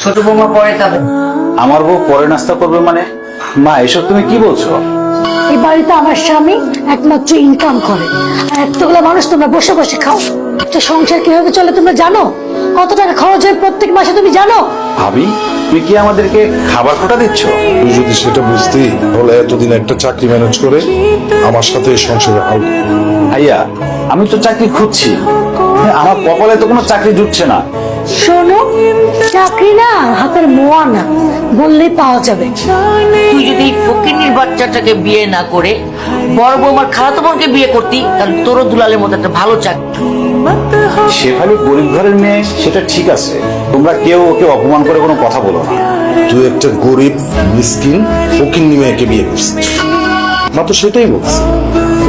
ছোট বৌমা পরে খাবে। আমার বউ পরে নাস্তা করবে মানে? মা এসব তুমি কি বলছো? এই বাড়িতে আমার স্বামী একমাত্র ইনকাম করে, আর এতগুলো মানুষ তোমরা বসে বসে খাও। একটা সংসার কিভাবে চলে তোমরা জানো? কত টাকা খরচ হয় প্রত্যেক মাসে তুমি জানো? ভাবি, তুমি কি আমাদেরকে খাবার খোটা দিচ্ছ? তুই যদি সেটা বুঝতি তাহলে এতদিন একটা চাকরি ম্যানেজ করে আমার সাথে এই সংসারে হাল করতি। ভাইয়া, আমি তো চাকরি খুঁজছি, আমার কপালে তো কোনো চাকরি জুটছে না। শোনো, চাকরি না হাতের মোয়া না, বললেই পাওয়া যাবে। তুই যদি ফকিন্নির বাচ্চাটাকে বিয়ে না করে বড় বৌমার খালাতো বোনকে বিয়ে করতি, তাহলে তোরও দুলালের মতো একটা ভালো চাকরি। শেফালি গরিব ঘরের মেয়ে, সেটা ঠিক আছে, তোমরা কেউ ওকে অপমান করে কোনো কথা বলো না। তুই একটা গরিব মিসকিন ফকিন্নি মেয়েকে বিয়ে করছিস, মা তো সেটাই বলছি।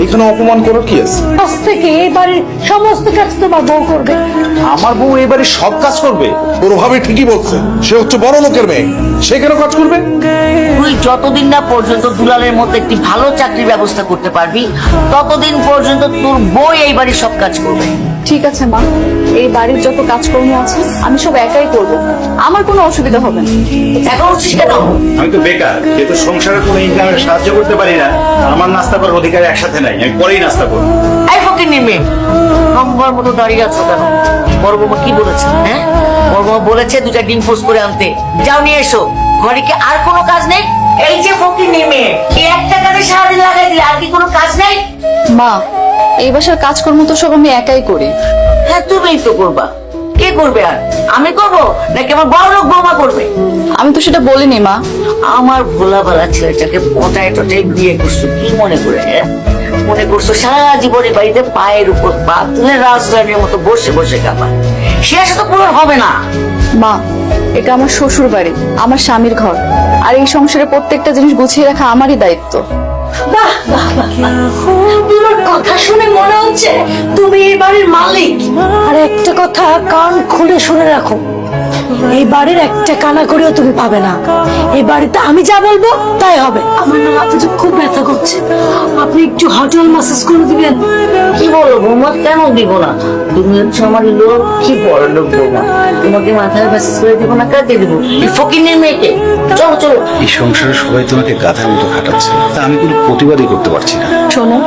এখানে অপমান করার কি আছে? আজ থেকে এই বাড়ির সমস্ত কাজ তোমার বউ করবে। আমার বউ এবারে সব কাজ করবে? তোর ভাবে ঠিকই বলছে, সে হচ্ছে বড় লোকের মেয়ে, সে কেন কাজ করবে? তুই যতদিন না পর্যন্ত দুলালের মতো একটি ভালো চাকরির ব্যবস্থা করতে পারবি, ততদিন পর্যন্ত তোর বউ এই বাড়ির সব কাজ করবে। ঠিক আছে মা, এই বাড়ির যত কাজকর্ম আছে আমি সব একাই করব, আমার কোনো অসুবিধা হবে না। এখন উঠছিস কেন? আমি তো বেকার, যেহেতু সংসারে কোনো ইনকামের সাহায্য করতে পারি না, আমার নাস্তা করার অধিকার একসাথে নাই, আমি পরেই নাস্তা করবো। এই ফকিন্নির মেয়ে, নম্বর মতো দাঁড়িয়ে আছো কেন? বড় বৌমা কি বলেছে? হ্যাঁ, বড় বৌমা বলেছে দুটা ডিম পোস্ট করে আনতে, যাও নিয়ে এসো। ঘরে কি আর কোনো কাজ নেই? এই যে ফকিন্নির মেয়ে, এই একটা কাজে সারাদিন লাগাই দিলে আর কি কোনো কাজ নেই? মা, এই বাসার কাজকর্ম তো সব আমি একাই করি। হ্যাঁ, তুমিই তো করবা। কে করবে আর? আমি করবো নাকি আমার বড় লোক বৌমা করবে? আমি তো সেটা বলিনি মা। আমার ভোলাবেলা ছেলেটাকে পটায় টটায় বিয়ে করছো কি মনে করে? হ্যাঁ? মনে করছো সারা জীবনে বাড়িতে পায়ের উপর পা তুলে রাজধানীর মতো বসে বসে খাবা? শেষ তো পূরণ হবে না। মা, এটা আমার শ্বশুর বাড়ি, আমার স্বামীর ঘর, আর এই সংসারে প্রত্যেকটা জিনিস গুছিয়ে রাখা আমারই দায়িত্ব। বাহ বাহ বাহ বাহ। তোমার কথা শুনে মনে হচ্ছে তুমি এই বাড়ির মালিক। আর একটা কথা কান খুলে শুনে রাখো, এই বাড়ির একটা কানা করেও তুমি পাবে না। এই বাড়িতে আমি যা বলবো তাই হবে। আমার না মাথা যে খুব ব্যথা করছে, আপনি একটু হোটেল ম্যাসাজ করে দিবেন? কি বলো বৌমা, কেন দিব না? তুমি হচ্ছে আমার লোক, কি বড় লোক বৌমা, তোমাকে মাথায় মেসেজ করে দিব না? কাকে দিব? এই ফকিন্নির মেয়েকে? চলো চলো। এই সংসারে সবাই তোমাকে গাধার মতো খাটাচ্ছে, তা আমি কোনো প্রতিবাদই করতে পারছি না। শোনো,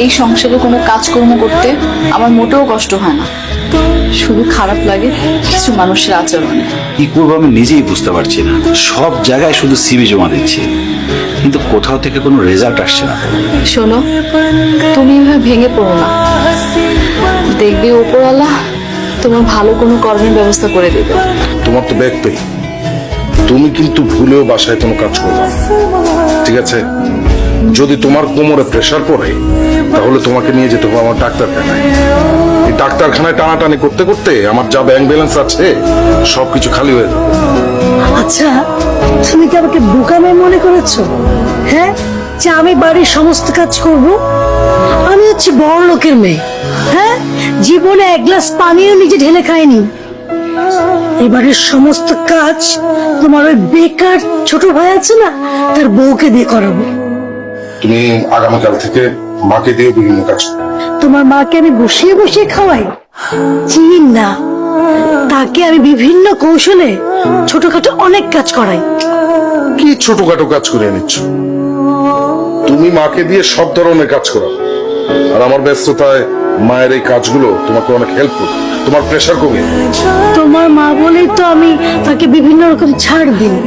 এই সংসারে কোনো কাজকর্ম করতে আমার মোটেও কষ্ট হয় না, শুধু খারাপ লাগে কিছু মানুষের আচরণে। কি করবো আমি নিজেই বুঝতে পারছি না। সব জায়গায় শুধু সিভি জমা দিচ্ছি, কিন্তু কোথাও থেকে কোনো রেজাল্ট আসছে না। শোনো, তুমি এভাবে ভেঙে পড়ো না, দেখবে উপরওয়ালা তোমার ভালো কোনো কর্মের ব্যবস্থা করে দেবে। তোমার তো ব্যাগ পেই, তুমি কিন্তু ভুলেও বাসায় কোনো কাজ করবে না, ঠিক আছে? যদি তোমার কোমরে প্রেসার পড়ে তাহলে তোমাকে নিয়ে যেতে হবে আমার ডাক্তারখানায়। এই ডাক্তারখানায় টানাটানি করতে করতে আমার যা ব্যাংক ব্যালেন্স আছে সবকিছু খালি হয়ে যাবে। আচ্ছা, তুমি কি আমাকে বোকা মেয়ে মনে করেছো? হ্যাঁ, যে আমি বাড়ির সমস্ত কাজ করব? আমি হচ্ছে বড় লোকের মেয়ে। হ্যাঁ, জীবনে এক গ্লাস পানিও নিজে ঢেলে খাইনি। এবারের সমস্ত কাজ তোমার ওই বেকার ছোট ভাই আছে না, তার বউকে দিয়ে করাবো। তুমি আগামীকাল থেকে মাকে দিয়ে বিভিন্ন কাজ করো। তোমার মাকে আমি বসিয়ে বসিয়ে খাওয়াই? চিন না, তাকে আমি বিভিন্ন কৌশলে ছোটখাটো অনেক কাজ করাই। কি ছোটখাটো কাজ করে নিচ্ছ? তুমি মাকে দিয়ে সব ধরনের কাজ করো, আর আমার ব্যস্ততায় মায়ের এই কাজগুলো তোমাকে অনেক হেল্প করবে, তোমার প্রেশার কমিয়ে। তোমার মা বলেই তো আমি তাকে বিভিন্ন রকম ছাড় দিই।